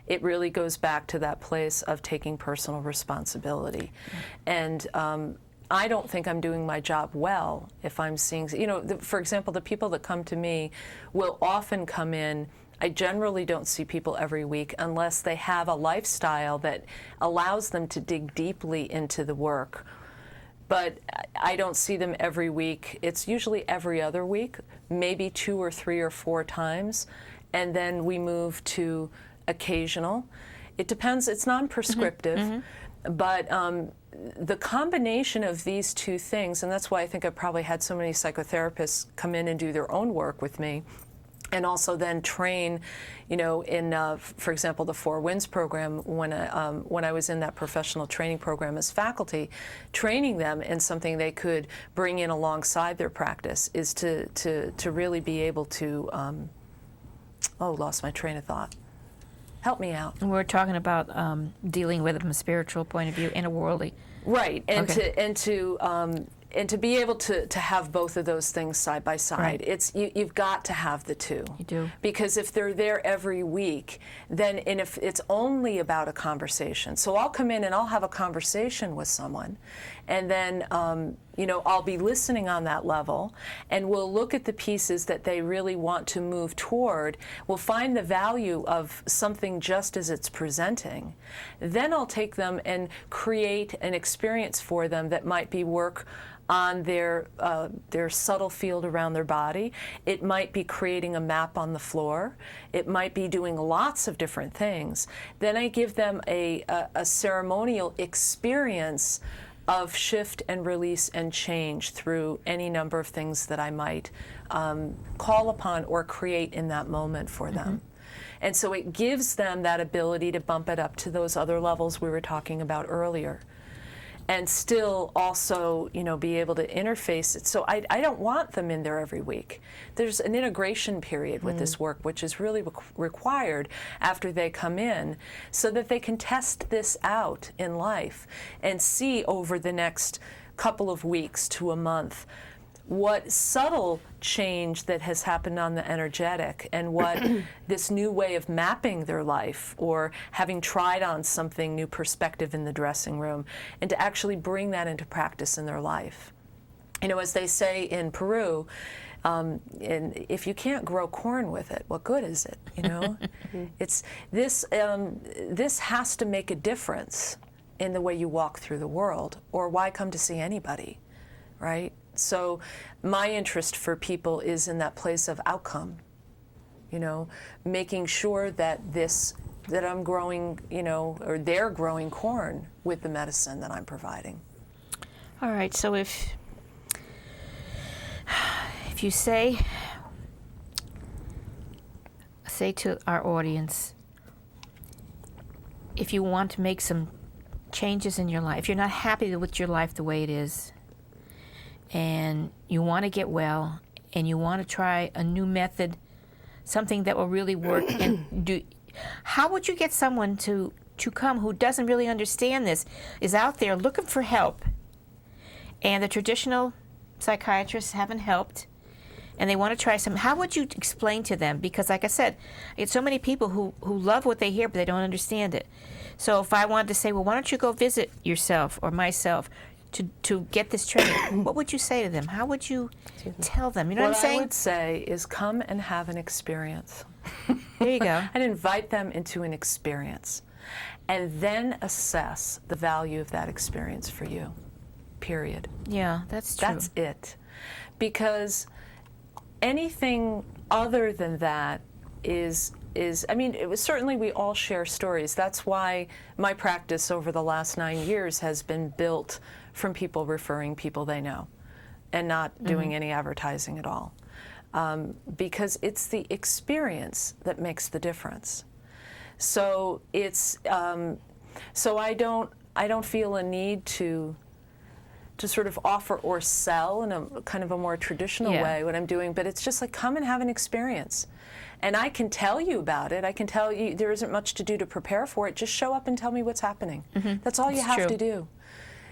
it really goes back to that place of taking personal responsibility. And I don't think I'm doing my job well if I'm seeing, for example, the people that come to me will often come in. I generally don't see people every week unless they have a lifestyle that allows them to dig deeply into the work. But I don't see them every week. It's usually every other week, maybe 2 or 3 or 4 times. And then we move to occasional. It depends. It's non-prescriptive. But the combination of these two things, and that's why I think I probably had so many psychotherapists come in and do their own work with me, and also then train, in, for example, the Four Winds program, when I was in that professional training program as faculty, training them in something they could bring in alongside their practice is to really be able to, lost my train of thought. Help me out. And we're talking about dealing with it from a spiritual point of view and a worldly. Right, and to be able to have both of those things side by side, you've got to have the two. You do. Because if they're there every week, then if it's only about a conversation, so I'll come in and I'll have a conversation with someone, and then I'll be listening on that level, and we'll look at the pieces that they really want to move toward. We'll find the value of something just as it's presenting. Then I'll take them and create an experience for them that might be work on their subtle field around their body. It might be creating a map on the floor. It might be doing lots of different things. Then I give them a ceremonial experience of shift and release and change through any number of things that I might call upon or create in that moment for them. And so it gives them that ability to bump it up to those other levels we were talking about earlier, and still also, be able to interface it. So I don't want them in there every week. There's an integration period with this work, which is really required after they come in, so that they can test this out in life and see over the next couple of weeks to a month what subtle change that has happened on the energetic, and what this new way of mapping their life, or having tried on something new perspective in the dressing room, and to actually bring that into practice in their life. As they say in Peru, and if you can't grow corn with it, what good is it? It's this. This has to make a difference in the way you walk through the world, or why come to see anybody, right? So my interest for people is in that place of outcome, making sure that I'm growing, or they're growing corn with the medicine that I'm providing. All right, so if you say to our audience, if you want to make some changes in your life, if you're not happy with your life the way it is, and you want to get well, and you want to try a new method, something that will really work, how would you get someone to come who doesn't really understand this, is out there looking for help, and the traditional psychiatrists haven't helped, and they want to try something? How would you explain to them? Because like I said, I get so many people who love what they hear, but they don't understand it. So if I wanted to say, well, why don't you go visit yourself or myself to get this training, what would you say to them? How would you tell them? You know what I'm saying? What I would say is come and have an experience. There you go. I'd invite them into an experience, and then assess the value of that experience for you, period. Yeah, that's true. That's it. Because anything other than that is certainly we all share stories. That's why my practice over the last 9 years has been built from people referring people they know, and not doing any advertising at all. Because it's the experience that makes the difference. So it's so I don't feel a need to sort of offer or sell in a kind of a more traditional way what I'm doing, but it's just like, come and have an experience. And I can tell you about it. I can tell you there isn't much to do to prepare for it. Just show up and tell me what's happening. That's all you have to do.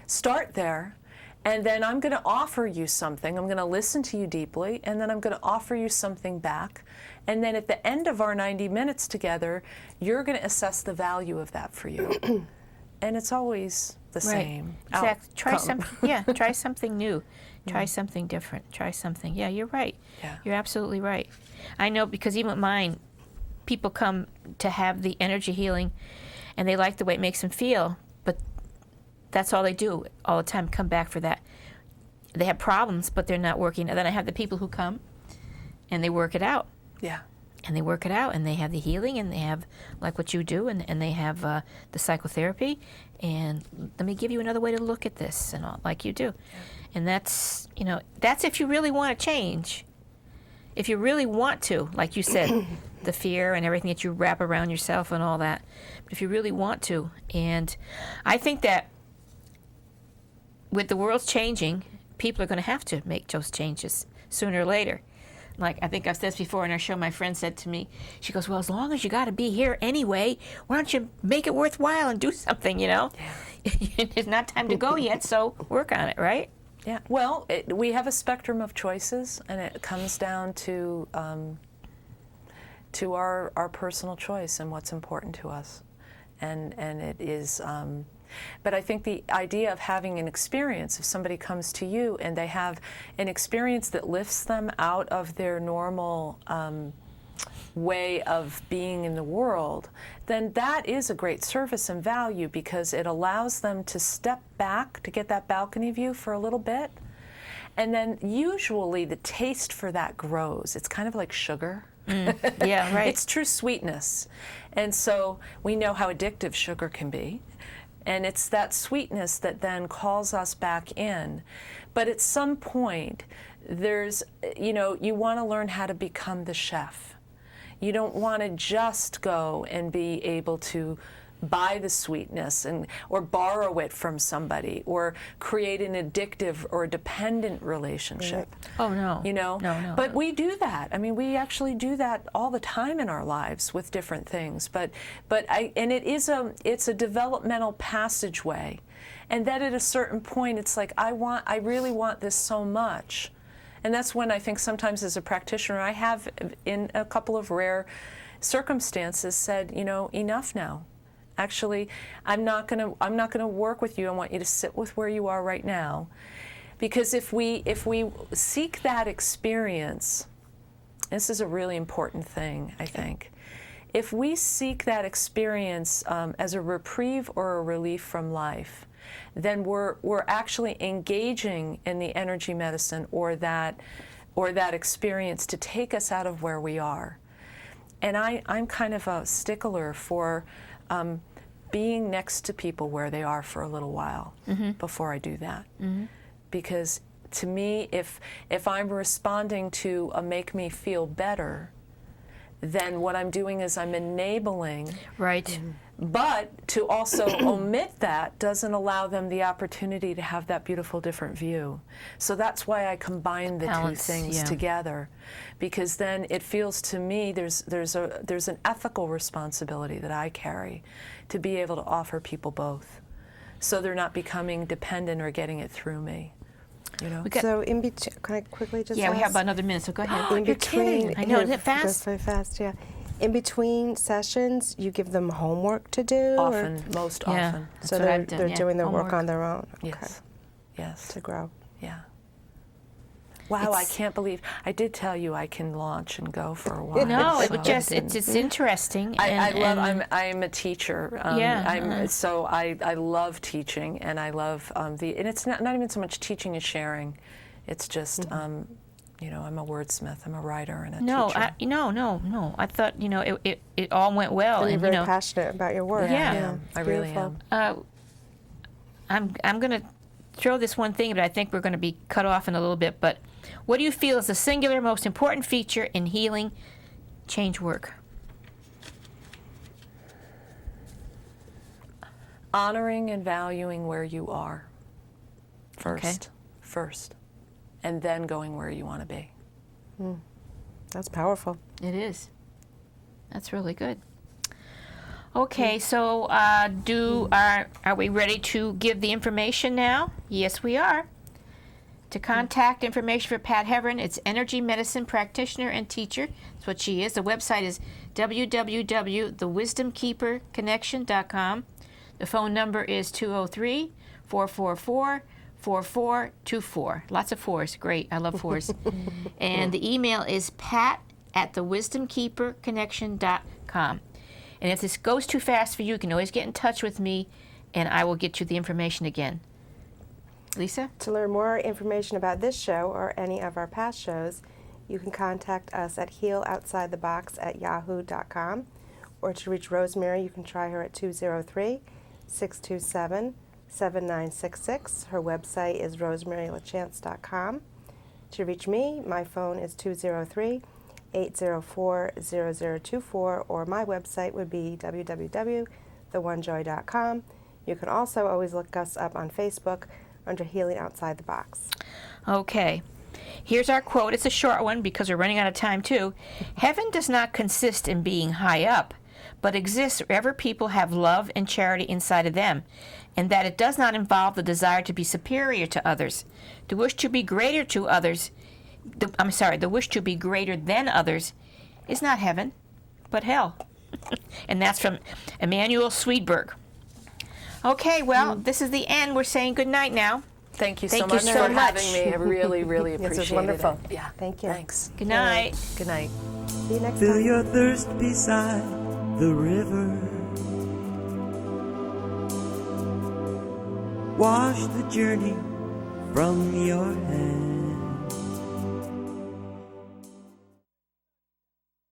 Start there, and then I'm going to offer you something. I'm going to listen to you deeply, and then I'm going to offer you something back. And then at the end of our 90 minutes together, you're going to assess the value of that for you. And it's always the same. Exactly. Try something new. Try something different. Try something. Yeah, you're right. Yeah. You're absolutely right. I know, because even with mine, people come to have the energy healing, and they like the way it makes them feel, but that's all they do all the time, come back for that. They have problems, but they're not working. And then I have the people who come, and they work it out. Yeah. And they work it out, and they have the healing, and they have, like what you do, and they have the psychotherapy, and let me give you another way to look at this, and all, like you do. Yeah. And that's, that's if you really want to change. If you really want to, like you said, the fear and everything that you wrap around yourself and all that. But if you really want to, and I think that with the world changing, people are going to have to make those changes sooner or later. Like I think I've said this before in our show, my friend said to me, she goes, well, as long as you got to be here anyway, why don't you make it worthwhile and do something, Yeah. It's not time to go yet, so work on it, right? Yeah. Well, we have a spectrum of choices, and it comes down to our personal choice and what's important to us. And it is, But I think the idea of having an experience, if somebody comes to you and they have an experience that lifts them out of their normal way of being in the world, then that is a great service and value, because it allows them to step back to get that balcony view for a little bit. And then usually the taste for that grows. It's kind of like sugar. Yeah, right. It's true sweetness. And so we know how addictive sugar can be. And it's that sweetness that then calls us back in. But at some point, there's, you want to learn how to become the chef. You don't want to just go and be able to buy the sweetness or borrow it from somebody or create an addictive or dependent relationship. Oh, no. No. But we do that. I mean, we actually do that all the time in our lives with different things. It's a developmental passageway. And then at a certain point, it's like, I really want this so much. And that's when I think sometimes as a practitioner, I have in a couple of rare circumstances said, enough now. Actually, I'm not going to work with you. I want you to sit with where you are right now. Because if we seek that experience, this is a really important thing, I think. If we seek that experience as a reprieve or a relief from life, then we're actually engaging in the energy medicine or that experience to take us out of where we are. And I'm kind of a stickler for being next to people where they are for a little while before I do that. Because to me, if I'm responding to a make me feel better, then what I'm doing is I'm enabling. Right. But to also omit that doesn't allow them the opportunity to have that beautiful different view. So that's why I combine the two things together, because then it feels to me there's an ethical responsibility that I carry to be able to offer people both, so they're not becoming dependent or getting it through me. So in between, can I quickly just Yeah, ask? we have about another minute, so go ahead. In between, I know, isn't it It fast? goes very fast, yeah. In between sessions, you give them homework to do? Often, most often. That's So what I've done, they're doing their work homework. on their own? Yes. To grow. Yeah. Wow, I can't believe I did tell you I can launch and go for a while. No, it so- would just, it's interesting. I'm a teacher. Yeah. So I love teaching, and I love and it's not even so much teaching and sharing. It's just, I'm a wordsmith, I'm a writer and a teacher. No. I thought, it all went well. And you're and, very passionate about your work. Yeah. I really Beautiful. am. I'm going to throw this one thing, but I think we're going to be cut off in a little bit. But what do you feel is the singular most important feature in healing change work? Honoring and valuing where you are first, and then going where you want to be. That's powerful. It is. That's really good. Okay, so are we ready to give the information now? Yes, we are. To contact information for Pat Heverin, it's energy medicine practitioner and teacher. That's what she is. The website is www.thewisdomkeeperconnection.com. The phone number is 203-444-4424. Lots of fours. Great. I love fours. And the email is pat@thewisdomkeeperconnection.com. And if this goes too fast for you, you can always get in touch with me, and I will get you the information again. Lisa? To learn more information about this show or any of our past shows, you can contact us at healoutsidethebox@yahoo.com. Or to reach Rosemary, you can try her at 203-627-7966. Her website is rosemarylachance.com. To reach me, my phone is 203-804-0024, or my website would be www.theonejoy.com. You can also always look us up on Facebook under Healing Outside the Box. Okay. Here's our quote. It's a short one because we're running out of time, too. Heaven does not consist in being high up, but exists wherever people have love and charity inside of them, and that it does not involve the desire to be superior to others. The wish to be greater to others, the wish to be greater than others is not heaven, but hell. And that's from Emanuel Swedenborg. Okay, well, this is the end. We're saying good night now. Thank you Thank so you much so for much. having me. I really, really This appreciate was wonderful. it. Yeah. Thank you. Thanks. Good night. Good night. See you next Fill time. your thirst beside the river. Wash the journey from your hands.